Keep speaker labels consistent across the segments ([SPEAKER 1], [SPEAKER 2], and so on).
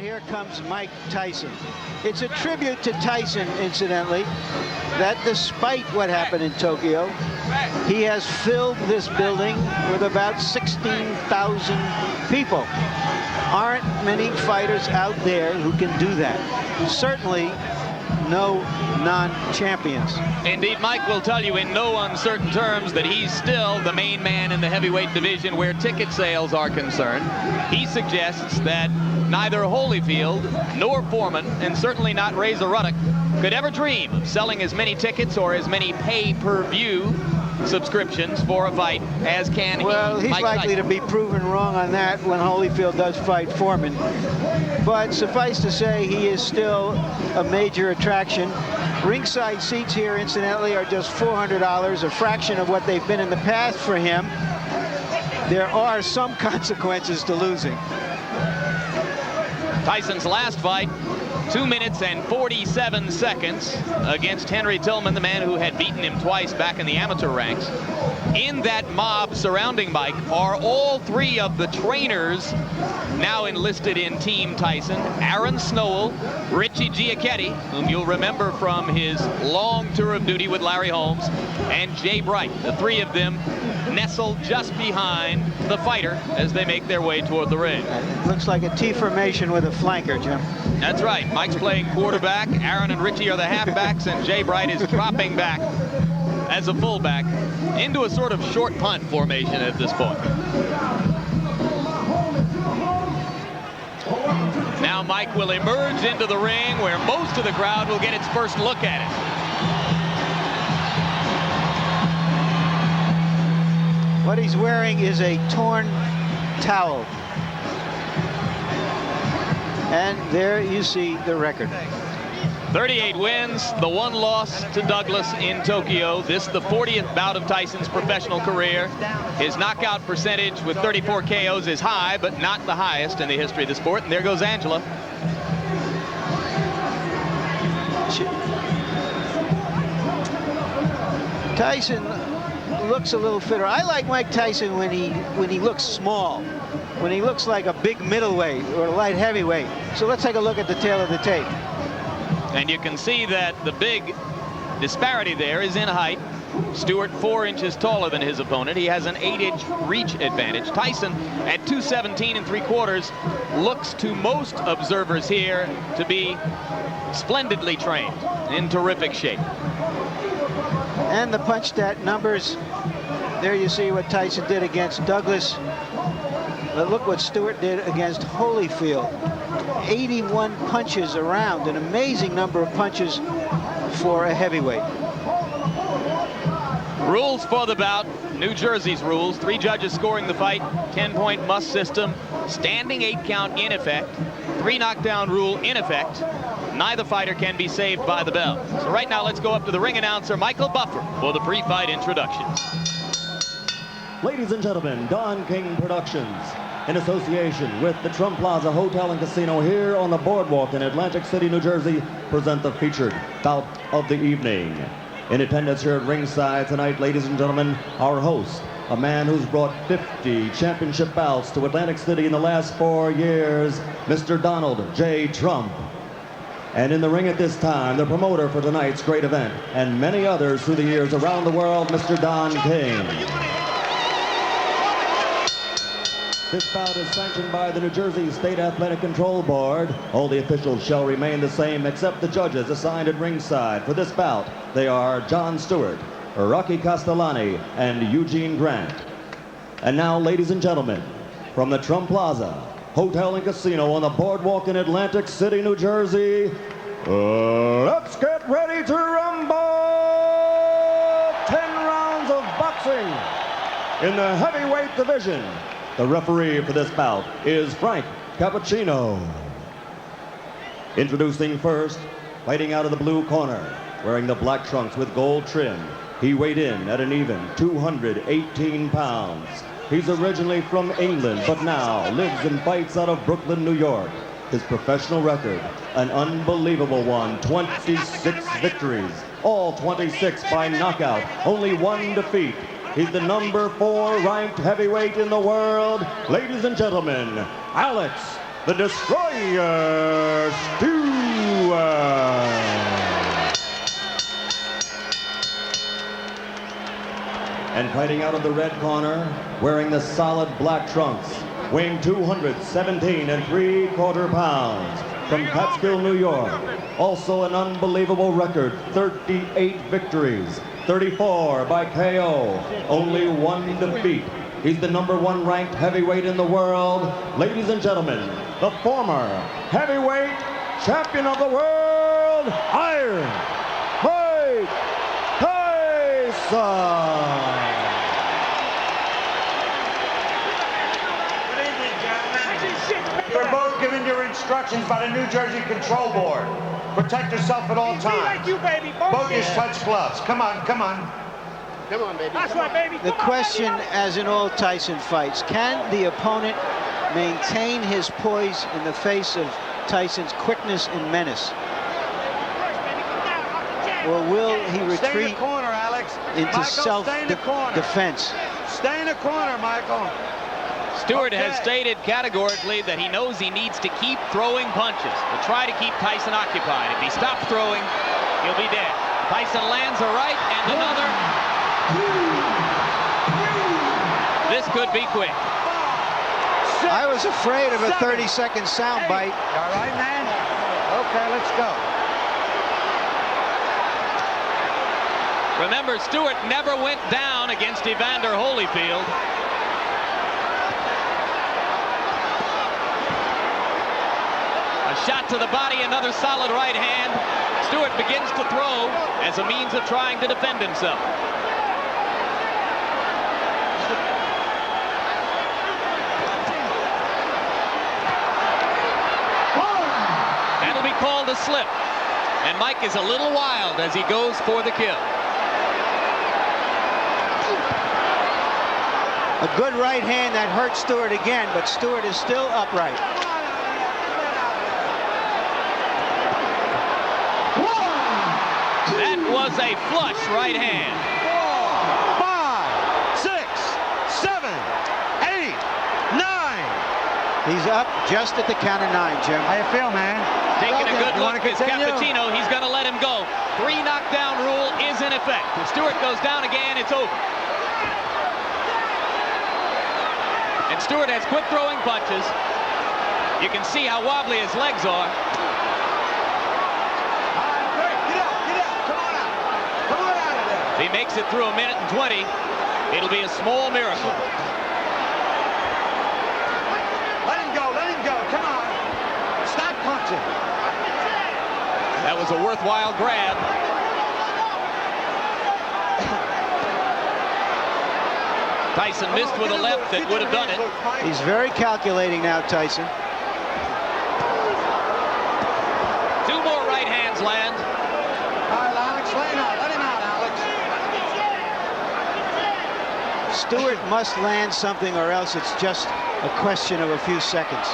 [SPEAKER 1] here comes Mike Tyson. It's a tribute to Tyson, incidentally, that despite what happened in Tokyo, he has filled this building with about 16,000 people. Aren't many fighters out there who can do that. Certainly no non-champions.
[SPEAKER 2] Indeed, Mike will tell you in no uncertain terms that he's still the main man in the heavyweight division where ticket sales are concerned. He suggests that neither Holyfield nor Foreman, and certainly not Razor Ruddock, could ever dream of selling as many tickets or as many pay-per-view subscriptions for a fight as can he.
[SPEAKER 1] Well, he's likely to be proven wrong on that when Holyfield does fight Foreman. But suffice to say, he is still a major attraction. Ringside seats here, incidentally, are just $400, a fraction of what they've been in the past for him. There are some consequences to losing.
[SPEAKER 2] Tyson's last fight, 2 minutes and 47 seconds against Henry Tillman, the man who had beaten him twice back in the amateur ranks. In that mob surrounding Mike are all three of the trainers now enlisted in Team Tyson: Aaron Snowell, Richie Giacchetti, whom you'll remember from his long tour of duty with Larry Holmes, and Jay Bright. The three of them nestled just behind the fighter as they make their way toward the ring.
[SPEAKER 1] It looks like a T formation with a flanker, Jim.
[SPEAKER 2] That's right. Mike's playing quarterback. Aaron and Richie are the halfbacks, and Jay Bright is dropping back as a fullback into a sort of short punt formation at this point. Now Mike will emerge into the ring where most of the crowd will get its first look at it.
[SPEAKER 1] What he's wearing is a torn towel. And there you see the record.
[SPEAKER 2] 38 wins, the one loss to Douglas in Tokyo. This the 40th bout of Tyson's professional career. His knockout percentage with 34 KOs is high, but not the highest in the history of the sport. And there goes Angela.
[SPEAKER 1] Tyson looks a little fitter. I like Mike Tyson when he looks small, when he looks like a big middleweight or a light heavyweight. So let's take a look at the tail of the tape.
[SPEAKER 2] And you can see that the big disparity there is in height. Stewart 4 inches taller than his opponent. He has an 8-inch reach advantage. Tyson at 217 3/4 looks to most observers here to be splendidly trained, in terrific shape.
[SPEAKER 1] And the punch stat numbers. There you see what Tyson did against Douglas. But look what Stewart did against Holyfield. 81 punches around, an amazing number of punches for a heavyweight.
[SPEAKER 2] Rules for the bout, New Jersey's rules. 3 judges scoring the fight, 10-point must system, standing 8 count in effect, 3 knockdown rule in effect. Neither fighter can be saved by the bell. So right now let's go up to the ring announcer, Michael Buffer, for the pre-fight introduction.
[SPEAKER 3] Ladies and gentlemen, Don King Productions, in association with the Trump Plaza Hotel and Casino here on the boardwalk in Atlantic City, New Jersey, present the featured bout of the evening. In attendance here at ringside tonight, ladies and gentlemen, our host, a man who's brought 50 championship bouts to Atlantic City in the last 4 years, Mr. Donald J. Trump. And in the ring at this time, the promoter for tonight's great event, and many others through the years around the world, Mr. Don King. This bout is sanctioned by the New Jersey State Athletic Control Board. All the officials shall remain the same except the judges assigned at ringside. For this bout, they are John Stewart, Rocky Castellani, and Eugene Grant. And now, ladies and gentlemen, from the Trump Plaza Hotel and Casino on the boardwalk in Atlantic City, New Jersey, let's get ready to rumble! 10 rounds of boxing in the heavyweight division. The referee for this bout is Frank Cappuccino. Introducing first, fighting out of the blue corner, wearing the black trunks with gold trim. He weighed in at an even 218 pounds. He's originally from England, but now lives and fights out of Brooklyn, New York. His professional record, an unbelievable one, 26 victories, all 26 by knockout, only 1 defeat. He's the number 4 ranked heavyweight in the world. Ladies and gentlemen, Alex the Destroyer, Stewart. And fighting out of the red corner, wearing the solid black trunks, weighing 217 3/4 pounds, from Catskill, New York. Also an unbelievable record, 38 victories, 34 by KO, only 1 defeat. He's the #1 ranked heavyweight in the world. Ladies and gentlemen, the former heavyweight champion of the world, Iron Mike Tyson.
[SPEAKER 4] You're both given your instructions by the New Jersey Control Board. Protect yourself at all times. Both you touch gloves. Come on, come on.
[SPEAKER 5] Come on, baby.
[SPEAKER 4] That's right, baby.
[SPEAKER 1] The question, as in all Tyson fights, can the opponent maintain his poise in the face of Tyson's quickness and menace? Or will he
[SPEAKER 4] Stay in
[SPEAKER 1] retreat
[SPEAKER 4] the corner, Alex.
[SPEAKER 1] into
[SPEAKER 4] Michael, stay in the corner.
[SPEAKER 1] self-defense?
[SPEAKER 4] Stay in the corner, Michael.
[SPEAKER 2] Stewart has
[SPEAKER 4] Okay.
[SPEAKER 2] stated categorically that he knows he needs to keep throwing punches to try to keep Tyson occupied. If he stops throwing, he'll be dead. Tyson lands a right and another. This could be quick.
[SPEAKER 1] I was afraid of a 30-second soundbite.
[SPEAKER 4] All right, man? Okay, let's go.
[SPEAKER 2] Remember, Stewart never went down against Evander Holyfield. A shot to the body, another solid right hand. Stewart begins to throw as a means of trying to defend himself. That'll be called a slip. And Mike is a little wild as he goes for the kill.
[SPEAKER 1] A good right hand that hurt Stewart again, but Stewart is still upright.
[SPEAKER 2] That was a flush right hand.
[SPEAKER 4] 4, 5, 6, 7, 8, 9.
[SPEAKER 1] He's up just at the count of 9, Jim.
[SPEAKER 4] How you feel, man?
[SPEAKER 2] Taking a good
[SPEAKER 4] You
[SPEAKER 2] look
[SPEAKER 4] wanna
[SPEAKER 2] is
[SPEAKER 4] continue?
[SPEAKER 2] Cappuccino. He's going to let him go. 3 knockdown rule is in effect. If Stewart goes down again, it's over. And Stewart has quick throwing punches. You can see how wobbly his legs are. If he makes it through 1:20, it'll be a small miracle.
[SPEAKER 4] Let him go, come on. Stop punching.
[SPEAKER 2] That was a worthwhile grab. Tyson missed with a left that would have done it.
[SPEAKER 1] He's very calculating now, Tyson.
[SPEAKER 2] 2 more right hands land.
[SPEAKER 4] All right, Alex, let him out, Alex.
[SPEAKER 1] Stewart must land something or else it's just a question of a few seconds.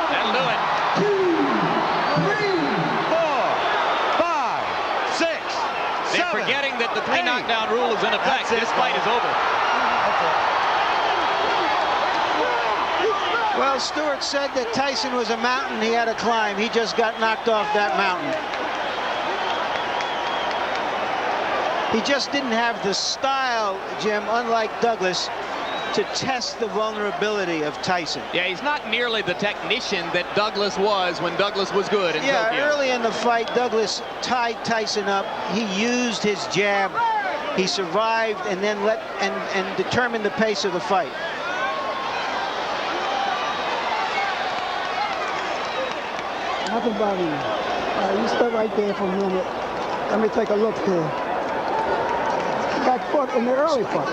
[SPEAKER 2] That'll do it.
[SPEAKER 4] 2, 3, 4, 5, 6,
[SPEAKER 2] They're
[SPEAKER 4] 7.
[SPEAKER 2] forgetting that the 3
[SPEAKER 4] 8.
[SPEAKER 2] knockdown rule is in effect.
[SPEAKER 4] That's it,
[SPEAKER 2] This fight is over.
[SPEAKER 1] Well, Stewart said that Tyson was a mountain he had to climb. He just got knocked off that mountain. He just didn't have the style, Jim, unlike Douglas, to test the vulnerability of Tyson.
[SPEAKER 2] Yeah, he's not nearly the technician that Douglas was when Douglas was good in Tokyo.
[SPEAKER 1] Early in the fight, Douglas tied Tyson up. He used his jab. He survived and then and determined the pace of the fight.
[SPEAKER 5] Nothing about him. You stay right there for a minute. Let me take a look here. He got caught in the early fight.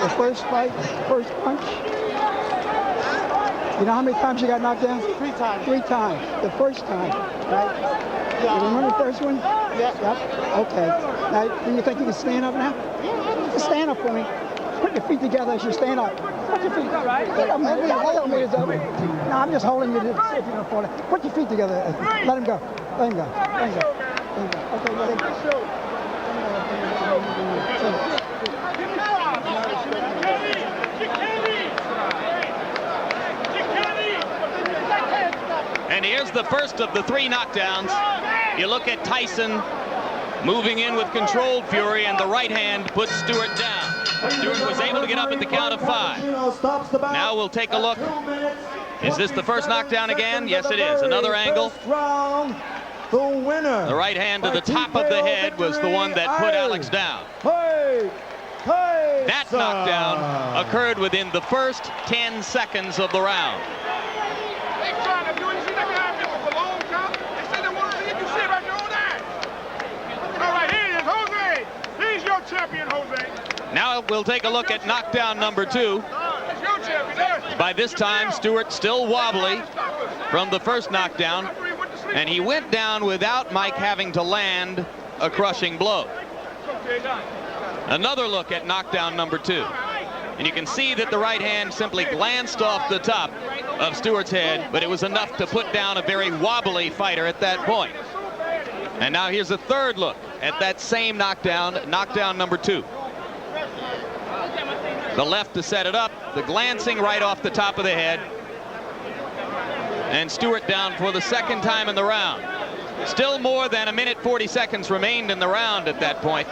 [SPEAKER 5] The first fight, first punch. You know how many times he got knocked down? 3 times. 3 times. The first time, right? Yeah. You remember the first one? Yeah. Yep. Okay. Now, do you think you can stand up now? Yeah. Stand up for me. Put your feet together as you stand up. Put your feet together. Right. No, I'm just holding you to see if you don't fall. Put your feet together. Let him go. Let him go. Let him go. Let him go. Okay, let him go.
[SPEAKER 2] And here's the first of the 3 knockdowns. You look at Tyson moving in with controlled fury, and the right hand puts Stewart down. Stewart was able to get up at the count of 5. Now we'll take a look. Is this the first knockdown again? Yes, it is. Another angle.
[SPEAKER 3] The winner.
[SPEAKER 2] The right hand to the top of the head was the one that put Alex down. That knockdown occurred within the first 10 seconds of the round.
[SPEAKER 6] Champion, Jose.
[SPEAKER 2] Now we'll take a look at knockdown number 2. By this time, Stewart still wobbly from the first knockdown, and he went down without Mike having to land a crushing blow. Another look at knockdown number 2. And you can see that the right hand simply glanced off the top of Stewart's head, but it was enough to put down a very wobbly fighter at that point. And now here's a third look at that same knockdown, knockdown number 2. The left to set it up, the glancing right off the top of the head. And Stewart down for the second time in the round. Still more than 1 minute 40 seconds remained in the round at that point.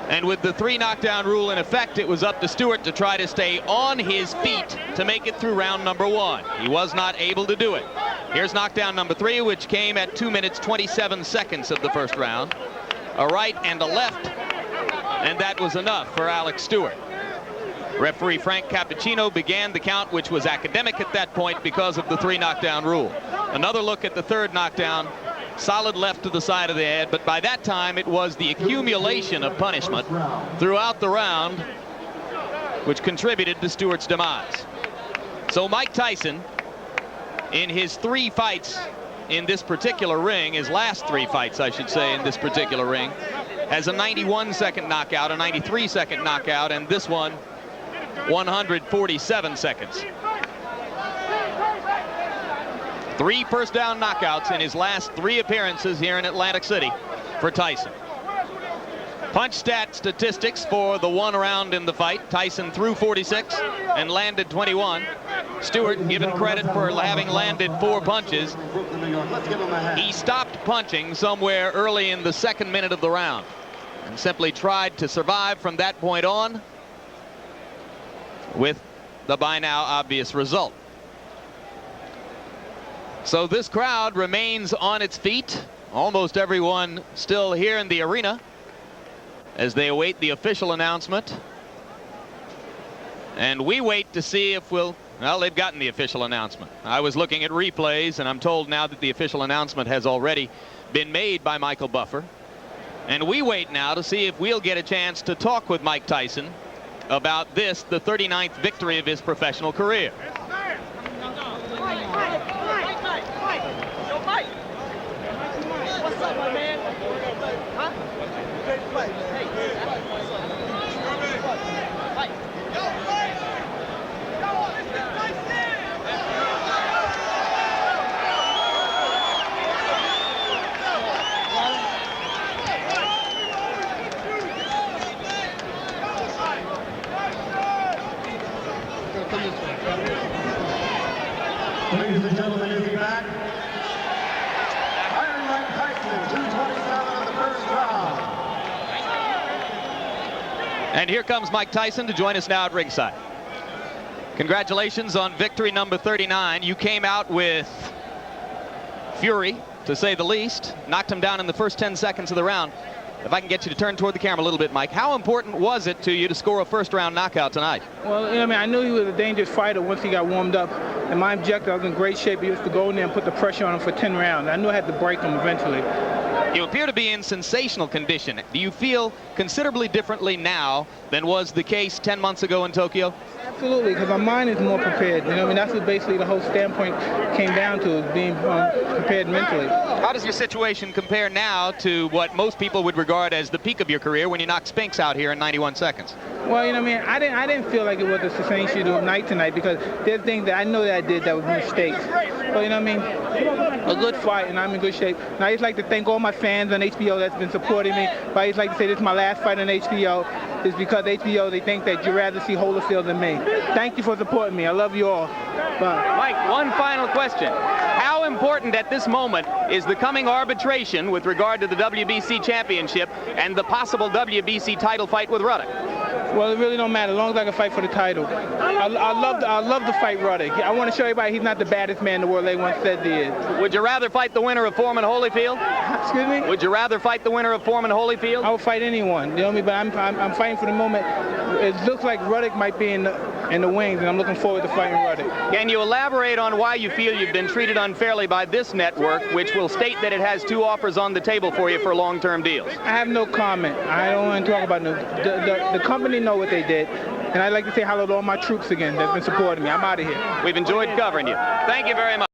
[SPEAKER 2] And with the 3 knockdown rule in effect, it was up to Stewart to try to stay on his feet to make it through round number 1. He was not able to do it. Here's knockdown number 3, which came at 2 minutes 27 seconds of the first round. A right and a left, and that was enough for Alex Stewart. Referee Frank Cappuccino began the count, which was academic at that point because of the 3 knockdown rule. Another look at the third knockdown. Solid left to the side of the head, but by that time it was the accumulation of punishment throughout the round which contributed to Stewart's demise. So Mike Tyson, in his 3 fights in this particular ring, his last 3 fights I should say in this particular ring, has a 91-second knockout, a 93-second knockout, and this one 147 seconds. 3 first down knockouts in his last 3 appearances here in Atlantic City for Tyson. Punch stat statistics for the 1 round in the fight. Tyson threw 46 and landed 21. Stewart given credit for having landed 4 punches. He stopped punching somewhere early in the 2nd minute of the round and simply tried to survive from that point on, with the by now obvious result. So this crowd remains on its feet, almost everyone still here in the arena as they await the official announcement. And we wait to see if well, they've gotten the official announcement. I was looking at replays, and I'm told now that the official announcement has already been made by Michael Buffer. And we wait now to see if we'll get a chance to talk with Mike Tyson about this, the 39th victory of his professional career.
[SPEAKER 6] What's up, my man? Huh? Great fight, man.
[SPEAKER 3] Ladies and gentlemen, you'll be back. Iron Mike Tyson, 227 in the first round.
[SPEAKER 2] And here comes Mike Tyson to join us now at ringside. Congratulations on victory number 39. You came out with fury, to say the least. Knocked him down in the first 10 seconds of the round. If I can get you to turn toward the camera a little bit, Mike, how important was it to you to score a first-round knockout tonight?
[SPEAKER 7] Well, you know, I mean, I knew he was a dangerous fighter once he got warmed up. And my objective, I was in great shape. He was to go in there and put the pressure on him for 10 rounds. I knew I had to break him eventually.
[SPEAKER 2] You appear to be in sensational condition. Do you feel considerably differently now than was the case 10 months ago in Tokyo?
[SPEAKER 7] Absolutely, because my mind is more prepared. You know, I mean, that's what basically the whole standpoint came down to, is being prepared mentally.
[SPEAKER 2] How does your situation compare now to what most people would regard as the peak of your career when you knocked Spinks out here in 91 seconds?
[SPEAKER 7] Well, you know, I mean, I didn't feel like it was a same shit of night tonight, because there's things that I know that I did that was mistakes. But, you know what I mean, a good fight, and I'm in good shape. And I just like to thank all my fans on HBO that's been supporting me. But I just like to say this is my last fight on HBO. It's because HBO, they think that you'd rather see Holyfield than me. Thank you for supporting me. I love you all. Bye.
[SPEAKER 2] Mike, one final question. How important at this moment is the coming arbitration with regard to the WBC championship and the possible WBC title fight with Ruddock?
[SPEAKER 7] Well, it really don't matter as long as I can fight for the title. I love to fight Ruddock. I want to show everybody he's not the baddest man in the world they once said he is.
[SPEAKER 2] Would you rather fight the winner of Foreman Holyfield?
[SPEAKER 7] Excuse me?
[SPEAKER 2] Would you rather fight the winner of Foreman Holyfield?
[SPEAKER 7] I would fight anyone. You know what I mean? But I'm fighting for the moment. It looks like Ruddock might be in the wings, and I'm looking forward to fighting Ruddock.
[SPEAKER 2] Can you elaborate on why you feel you've been treated unfairly by this network, which will state that it has 2 offers on the table for you for long-term deals?
[SPEAKER 7] I have no comment. I don't want to talk about the company know what they did. And I'd like to say hello to all my troops again that's been supporting me. I'm out of here.
[SPEAKER 2] We've enjoyed covering you. Thank you very much.